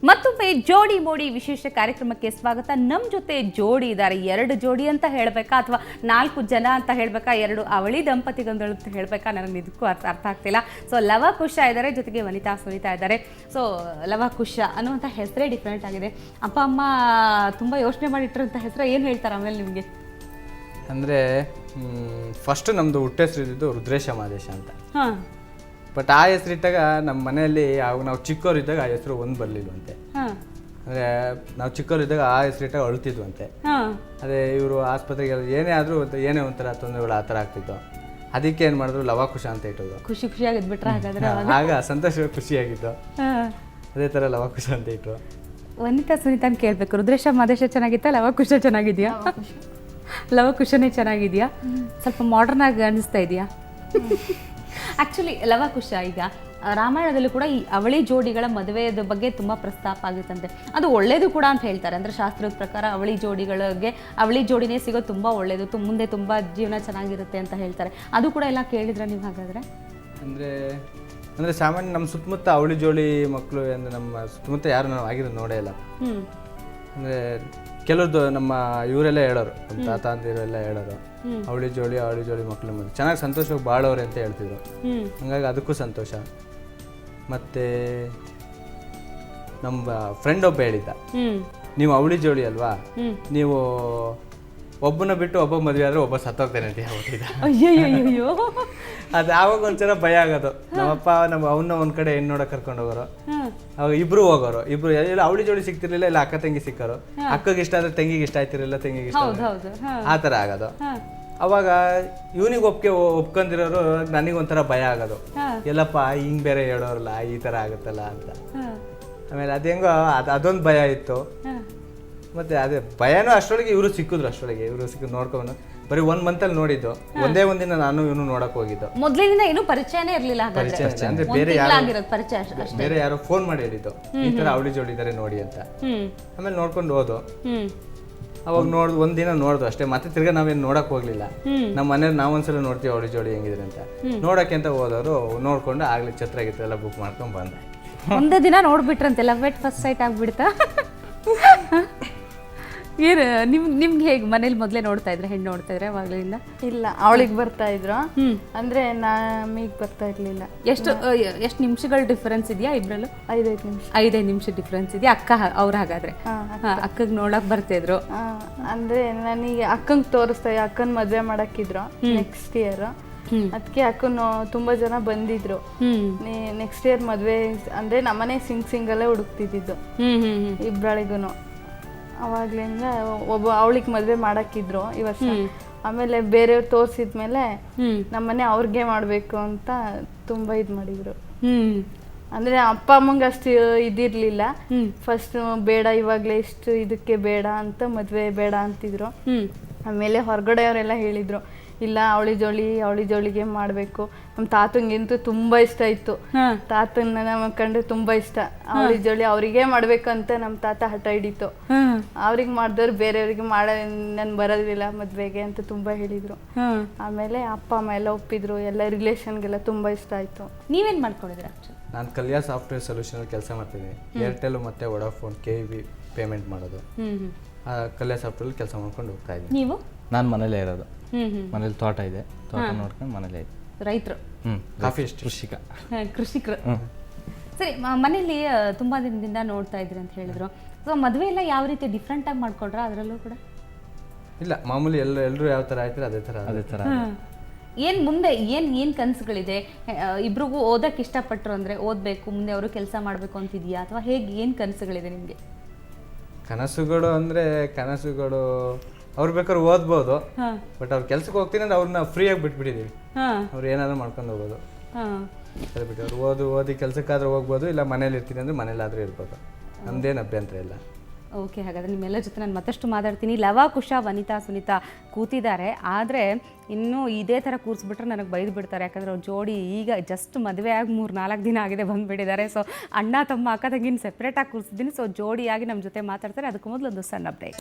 ಮತ್ತೊಮ್ಮೆ ಜೋಡಿ ಮೋಡಿ ವಿಶೇಷ ಕಾರ್ಯಕ್ರಮಕ್ಕೆ ಸ್ವಾಗತ. ನಮ್ಮ ಜೊತೆ ಜೋಡಿ ಇದ್ದಾರೆ. 2 ಜೋಡಿ ಅಂತ ಹೇಳಬೇಕಾ ಅಥವಾ 4 ಜನ ಅಂತ ಹೇಳಬೇಕಾ, 2 ಅವಳಿ ದಂಪತಿಗಳು ಅಂತ ಹೇಳಬೇಕಾ, ನನಗೆ ಇದಕ್ಕೂ ಅರ್ಥ ಆಗ್ತಿಲ್ಲ. ಸೊ ಲವಕುಶ ಇದ್ದಾರೆ, ಜೊತೆಗೆ ವನಿತಾ ಸುನಿತಾ ಇದ್ದಾರೆ. ಸೊ ಲವಕುಶ ಅನ್ನುವಂಥ ಹೆಸರೇ ಡಿಫ್ರೆಂಟ್ ಆಗಿದೆ. ಅಪ್ಪ ಅಮ್ಮ ತುಂಬ ಯೋಚನೆ ಮಾಡಿಟ್ಟಿರೋಂಥ ಹೆಸರು ಏನು ಹೇಳ್ತಾರೆ ಆಮೇಲೆ ನಿಮಗೆ? ಅಂದರೆ ಫಸ್ಟ್ ನಮ್ಮದು ಹುಟ್ಟೆಸರು ಇದ್ದಿದ್ದು ರುದ್ರೇಶ ಮಾದೇಶ ಅಂತ. ಹಾಂ. ಬಟ್ ಆ ಹೆಸರಿಟ್ಟಾಗ ನಮ್ಮ ಮನೆಯಲ್ಲಿ ಅವಾಗ ನಾವು ಚಿಕ್ಕವರಿದ್ದಾಗ ಆ ಹೆಸರು ಒಂದು ಬರಲಿಲ್ವಂತೆ. ಅಂದರೆ ನಾವು ಚಿಕ್ಕವರಿದ್ದಾಗ ಆ ಹೆಸರಿಟ್ಟಾಗ ಅಳ್ತಿದ್ವಂತೆ. ಅದೇ ಇವರು ಆಸ್ಪತ್ರೆಗೆ ಏನೇ ಆದರೂ ಏನೇ ಒಂಥರ ತೊಂದರೆಗಳು ಆ ಥರ ಆಗ್ತಿತ್ತು. ಅದಕ್ಕೆ ಏನು ಮಾಡಿದ್ರು ಲವಕುಶ ಅಂತ ಇಟ್ಟೋದು. ಖುಷಿ ಖುಷಿಯಾಗಿದ್ಬಿಟ್ರೆ ಹಾಗಾದ್ರೆ ಆಗ ಸಂತೋಷ ಖುಷಿಯಾಗಿದ್ದು, ಅದೇ ಥರ ಲವಕುಶ ಅಂತ ಇಟ್ಟರು. ವನಿತಾ ಸುನಿತಾನ್ ಕೇಳಬೇಕು, ರುದ್ರೇಶ ಮಾದೇಶ ಚೆನ್ನಾಗಿತ್ತಾ, ಲವಕುಶ ಚೆನ್ನಾಗಿದೆಯಾ? ಲವಕುಶನೇ ಚೆನ್ನಾಗಿದೆಯಾ? ಸ್ವಲ್ಪ ಮಾಡರ್ನ್ ಆಗಿ ಅನಿಸ್ತಾ ಇದೆಯಾ? ಆ್ಯಕ್ಚುಲಿ ಲವಕುಶ ಈಗ ರಾಮಾಯಣದಲ್ಲೂ ಕೂಡ ಈ ಅವಳಿ ಜೋಡಿಗಳ ಮದುವೆಯ ಬಗ್ಗೆ ತುಂಬ ಪ್ರಸ್ತಾಪ ಆಗಿತ್ತಂತೆ. ಅದು ಒಳ್ಳೇದು ಕೂಡ ಅಂತ ಹೇಳ್ತಾರೆ. ಅಂದರೆ ಶಾಸ್ತ್ರದ ಪ್ರಕಾರ ಅವಳಿ ಜೋಡಿನೇ ಸಿಗೋದು ತುಂಬ ಒಳ್ಳೆಯದು, ಮುಂದೆ ತುಂಬ ಜೀವನ ಚೆನ್ನಾಗಿರುತ್ತೆ ಅಂತ ಹೇಳ್ತಾರೆ. ಅದು ಕೂಡ ಎಲ್ಲ ಕೇಳಿದ್ರೆ ನೀವು ಹಾಗಾದರೆ? ಅಂದರೆ ಸಾಮಾನ್ಯ ನಮ್ಮ ಸುತ್ತಮುತ್ತ ಅವಳಿ ಜೋಡಿ ಮಕ್ಕಳು ಅಂದರೆ ನಮ್ಮ ಸುತ್ತಮುತ್ತ ಯಾರು ನಾವು ಆಗಿರೋದು ನೋಡೇ ಇಲ್ಲ. ಅಂದರೆ ಕೆಲವ್ರದ್ದು ನಮ್ಮ ಇವರೆಲ್ಲ ಹೇಳೋರು, ನಮ್ಮ ತಾತ ಅಂದಿರೆಲ್ಲ ಹೇಳೋರು, ಅವಳಿ ಜೋಡಿ ಮಕ್ಕಳು ಮದುವೆ ಚೆನ್ನಾಗಿ ಸಂತೋಷವಾಗಿ ಬಾಳೋರೆ ಅಂತ ಹೇಳ್ತಿದ್ರು. ಹಂಗಾಗಿ ಅದಕ್ಕೂ ಸಂತೋಷ. ಮತ್ತು ನಮ್ಮ ಫ್ರೆಂಡ್ ಒಬ್ಬ ಹೇಳಿದ್ದ, ನೀವು ಅವಳಿ ಜೋಡಿ ಅಲ್ವಾ, ನೀವು ಒಬ್ಬನ ಬಿಟ್ಟು ಒಬ್ಬ ಮದುವೆ ಆದ್ರೆ ಒಬ್ಬ ಸತ್ತೋಗ್ತಾನೆ ಅಂತ ಹೇಳ್ತಿದ್ದ. ಅಯ್ಯೋ, ಅದು ಆವಾಗ ಒಂದ್ಸಲ ಭಯ ಆಗೋದು. ನಮ್ಮಪ್ಪ ಅವನ್ನ ಒಂದ್ ಕಡೆ ಹೆಣ್ಣು ನೋಡಕ್ ಕರ್ಕೊಂಡು ಹೋಗೋರು. ಅವಾಗ ಇಬ್ರು ಹೋಗೋರು, ಇಬ್ರು ಎಲ್ಲ ಅವಳಿ ಜೋಡಿ ಸಿಗ್ತಿರ್ಲಿಲ್ಲ, ಇಲ್ಲ ಅಕ್ಕ ತಂಗಿ ಸಿಕ್ಕೋರು. ಅಕ್ಕಗೆ ಇಷ್ಟ ಆದ್ರೆ ತಂಗಿಗೆ ಇಷ್ಟ ಆಯ್ತಿರಲಿಲ್ಲ, ತಂಗಿಗೆ ಇಷ್ಟ ಆ ಥರ ಆಗೋದು. ಅವಾಗ ಇವನಿಗೆ ಒಪ್ಕೊಂಡಿರೋರು ನನಗೊಂಥರ ಭಯ ಆಗೋದು, ಎಲ್ಲಪ್ಪ ಹಿಂಗ್ ಬೇರೆ ಹೇಳೋರಲ್ಲ, ಈ ಥರ ಆಗುತ್ತಲ್ಲ ಅಂತ. ಆಮೇಲೆ ಅದೇಂಗೋ ಅದೊಂದು ಭಯ ಇತ್ತು. ಮತ್ತೆ ಅದೇ ಭಯನೂ ಅಷ್ಟರೊಳಗೆ ಇವರು ಸಿಕ್ಕಿದ್ರು ನೋಡ್ಕೊಂಡು ಬರೀ 1 ಮಂತಲ್ಲಿ ನೋಡಿದ್ದು. ಒಂದಿನ ನಾನು ಇವನು ನೋಡಕ್ ಹೋಗಿದ್ದು. ಮೊದಲಿನಿಂದ ಏನು ಪರಿಚಯನೇ ಇರಲಿಲ್ಲ. ಅಂದ್ರೆ ಬೇರೆ ಯಾರೋ ಫೋನ್ ಮಾಡಿ ಹೇಳಿದ್ದು, ಈ ತರ ಅವಳಿ ಜೋಡಿ ಇದಾರೆ ನೋಡಿ ಅಂತ. ಆಮೇಲೆ ನೋಡ್ಕೊಂಡು ಹೋದು. ಅವಾಗ ಒಂದಿನ ನೋಡ್ದು ಅಷ್ಟೇ, ಮತ್ತೆ ತಿರ್ಗಾ ನಾವೇನು ನೋಡಕ್ ಹೋಗ್ಲಿಲ್ಲ. ನಮ್ಮ ಮನೇಲಿ ನಾವೊಂದ್ಸಲ ನೋಡ್ತೀವಿ ಅವಳಿ ಜೋಡಿ ಹೆಂಗಿದ್ರೆ ಅಂತ. ನೋಡಕ್ಕೆ ಅಂತ ಹೋದವರು ನೋಡ್ಕೊಂಡು ಆಗ್ಲಿ ಛತ್ರ ಗಿತ್ರ ಎಲ್ಲ ಬುಕ್ ಮಾಡ್ಕೊಂಡ್ ಬಂದೆ. ಒಂದೇ ದಿನ ನೋಡ್ಬಿಟ್ರಂತೆ, ಲವ್ ಎಟ್ ಫಸ್ಟ್ ಸೈಟ್ ಆಗ್ಬಿಡ್ತಾ? ಏನು ನಿಮ್ಗೆ ಹೇಗೆ ಮನೇಲಿ ಮೊದಲೇ ನೋಡ್ತಾ ಇದ್ರೆ, ಹೆಣ್ಣು ನೋಡ್ತಾ ಇದ್ರೆ ಅವಾಗ್ಲಿಂದ? ಇಲ್ಲ, ಅವಳಿಗೆ ಬರ್ತಾ ಇದ್ರು, ಅಂದ್ರೆ ನಮಗೆ ಬರ್ತಾ ಇರ್ಲಿಲ್ಲ. ಎಷ್ಟು ನಿಮಿಷಗಳ ಡಿಫರೆನ್ಸ್ ಇದೆಯಾ ಇಬ್ರಲ್ಲೂ? 5 ನಿಮಿಷ ಡಿಫರೆನ್ಸ್ ಇದೆಯಾ? ಅಕ್ಕ ಅವ್ರು ಹಾಗಾದ್ರೆ ಅಕ್ಕಗೆ ನೋಡಕ್ ಬರ್ತಿದ್ರು? ಅಂದ್ರೆ ನನಗೆ ಅಕ್ಕಂಗೆ ತೋರಿಸ್ತಾ, ಅಕ್ಕನ ಮದ್ವೆ ಮಾಡಕ್ಕಿದ್ರು ನೆಕ್ಸ್ಟ್ ಇಯರ್. ಅದಕ್ಕೆ ಅಕ್ಕನು ತುಂಬಾ ಜನ ಬಂದಿದ್ರು. ನೆಕ್ಸ್ಟ್ ಇಯರ್ ಮದ್ವೆ ಅಂದ್ರೆ ನಮ್ಮನೆ ಸಿಂಗಲ್ಲೇ ಹುಡುಕ್ತಿದ್ದು ಇಬ್ರಳಿಗೂ. ಅವಾಗ್ಲಿಂದ ಅವಳಿಗೆ ಮದ್ವೆ ಮಾಡಕ್ಕಿದ್ರು ಈ ವರ್ಷ. ಆಮೇಲೆ ಬೇರೆಯವ್ರು ತೋರ್ಸಿದ್ಮೇಲೆ ನಮ್ಮನೆ ಅವ್ರಿಗೆ ಮಾಡ್ಬೇಕು ಅಂತ ತುಂಬಾ ಇದ್ ಮಾಡಿದ್ರು. ಅಂದ್ರೆ ಅಪ್ಪ ಅಮ್ಮಂಗ ಅಷ್ಟು ಇದಿರ್ಲಿಲ್ಲ. ಫಸ್ಟ್ ಬೇಡ, ಇವಾಗ್ಲೇ ಇಷ್ಟು ಇದಕ್ಕೆ ಬೇಡ ಅಂತ ಮದ್ವೆ ಬೇಡ ಅಂತಿದ್ರು. ಆಮೇಲೆ ಹೊರಗಡೆಯವರೆಲ್ಲ ಹೇಳಿದ್ರು, ಇಲ್ಲ ಅವಳಿ ಜೋಳಿಗೆ ಮಾಡ್ಬೇಕು. ನಮ್ಮ ತಾತಂಗಂತೂ ತುಂಬಾ ಇಷ್ಟ ಇತ್ತು. ತಾತನ್ನ ನಮಗ್ ಕಂಡ್ರೆ ತುಂಬಾ ಇಷ್ಟ. ಅವಳಿ ಜೋಳಿ ಅವ್ರಿಗೆ ಮಾಡ್ಬೇಕು ಅಂತ ನಮ್ಮ ತಾತ ಹಠ ಹಿಡಿತು. ಅವ್ರಿಗೆ ಮಾಡಿದವ್ರು ಬೇರೆಯವ್ರಿಗೆ ನನ್ ಬರೋದಿಲ್ಲ ಮದ್ವೆಗೆ ಅಂತ ತುಂಬಾ ಹೇಳಿದ್ರು. ಆಮೇಲೆ ಅಪ್ಪ ಅಮ್ಮ ಎಲ್ಲ ಒಪ್ಪಿದ್ರು. ಎಲ್ಲ ರಿಲೇಷನ್ಗೆಲ್ಲ ತುಂಬಾ ಇಷ್ಟ ಆಯ್ತು. ನೀವೇನ್ ಮಾಡ್ಕೊಂಡಿದ್ರ? ನಾನು ಕಲ್ಯಾ ಸಾಫ್ಟ್ವೇರ್ ಸೊಲ್ಯೂಷನ್ ಕೆಲಸ ಮಾಡ್ತಿದ್ದೀನಿ. ಏರ್ಟೆಲ್ ಮತ್ತೆ ವೊಡಾಫೋನ್ KV ಪೇಮೆಂಟ್ ಮಾಡೋದು. ಕಲ್ಯಾ ಸಾಫ್ಟ್ವೇರ್ ಕೆಲಸ ಮಾಡ್ಕೊಂಡು ಹೋಗ್ತಾ ಇದ್ದೀನಿ. ನೀವು? ನಾನು ಮನೇಲೇ ಇರೋದು. ಮನೇಲಿ ತೋಟ ಇದೆ, ತೋಟ ನೋಡ್ಕೊಂಡು ಮನೇಲೇ ಇದೆ. ರೈತರು? ಕಾಫಿ ಕೃಷಿಕರು. ಸರಿ, ಮನೇಲಿ ತುಂಬಾ ದಿನದಿಂದ ನೋಡ್ತಾ ಇದ್ರಿ ಅಂತ ಹೇಳಿದ್ರು. ಸೊ ಮದುವೆ ಎಲ್ಲ ಯಾವ ರೀತಿ ಡಿಫ್ರೆಂಟ್ ಆಗಿ ಮಾಡ್ಕೊಡ್ರ? ಅದರಲ್ಲೂ ಕೂಡ ಇಲ್ಲ, ಮಾಮೂಲಿ ಎಲ್ಲರೂ ಯಾವ ಥರ ಆಯ್ತಾರೆ ಅದೇ ಥರ. ಏನು ಮುಂದೆ ಏನು ಕನಸುಗಳಿದೆ? ಇಬ್ರಿಗೂ ಓದಕ್ಕೆ ಇಷ್ಟಪಟ್ಟರು ಅಂದರೆ ಓದಬೇಕು, ಮುಂದೆ ಅವರು ಕೆಲಸ ಮಾಡಬೇಕು ಅಂತಿದೆಯಾ, ಅಥವಾ ಹೇಗೆ ಏನು ಕನಸುಗಳಿದೆ ನಿಮಗೆ? ಕನಸುಗಳು ಅವ್ರು ಬೇಕಾದ್ರೆ ಓದ್ಬೋದು. ಬಟ್ ಅವ್ರು ಕೆಲ್ಸಕ್ಕೆ ಹೋಗ್ತೀನಿ ಅಂದ್ರೆ ಅವ್ರನ್ನ ಫ್ರೀಯಾಗಿ ಬಿಟ್ಬಿಟ್ಟಿದೀವಿ. ಅವ್ರು ಏನಾದ್ರು ಮಾಡ್ಕೊಂಡು ಹೋಗೋದು. ಅವ್ರು ಓದಿ ಕೆಲ್ಸಕ್ಕಾದ್ರೂ ಹೋಗ್ಬೋದು, ಇಲ್ಲ ಮನೇಲಿ ಇರ್ತೀನಿ ಅಂದ್ರೆ ಮನೇಲಾದ್ರೂ ಇರ್ಬೋದು. ನಮ್ದೇನು ಅಭ್ಯಂತರ ಇಲ್ಲ. ಓಕೆ, ಹಾಗಾದರೆ ನಿಮ್ಮೆಲ್ಲ ಜೊತೆ ನಾನು ಮತ್ತಷ್ಟು ಮಾತಾಡ್ತೀನಿ. ಲವಕುಶ ವನಿತಾ ಸುನಿತಾ ಕೂತಿದ್ದಾರೆ. ಆದರೆ ಇನ್ನೂ ಇದೇ ಥರ ಕೂರಿಸ್ಬಿಟ್ರೆ ನನಗೆ ಬೈದು ಬಿಡ್ತಾರೆ. ಯಾಕಂದರೆ ಅವ್ರು ಜೋಡಿ ಈಗ ಜಸ್ಟ್ ಮದುವೆ ಆಗಿ 3-4 ದಿನ ಆಗಿದೆ, ಬಂದುಬಿಟ್ಟಿದ್ದಾರೆ. ಸೊ ಅಣ್ಣ ತಮ್ಮ ಅಕ್ಕ ತಂಗಿನ ಸೆಪ್ರೇಟಾಗಿ ಕೂರಿಸಿದ್ದೀನಿ. ಸೊ ಜೋಡಿಯಾಗಿ ನಮ್ಮ ಜೊತೆ ಮಾತಾಡ್ತಾರೆ. ಅದಕ್ಕೂ ಮೊದಲು ಒಂದು ಸಣ್ಣ ಬ್ರೇಕ್.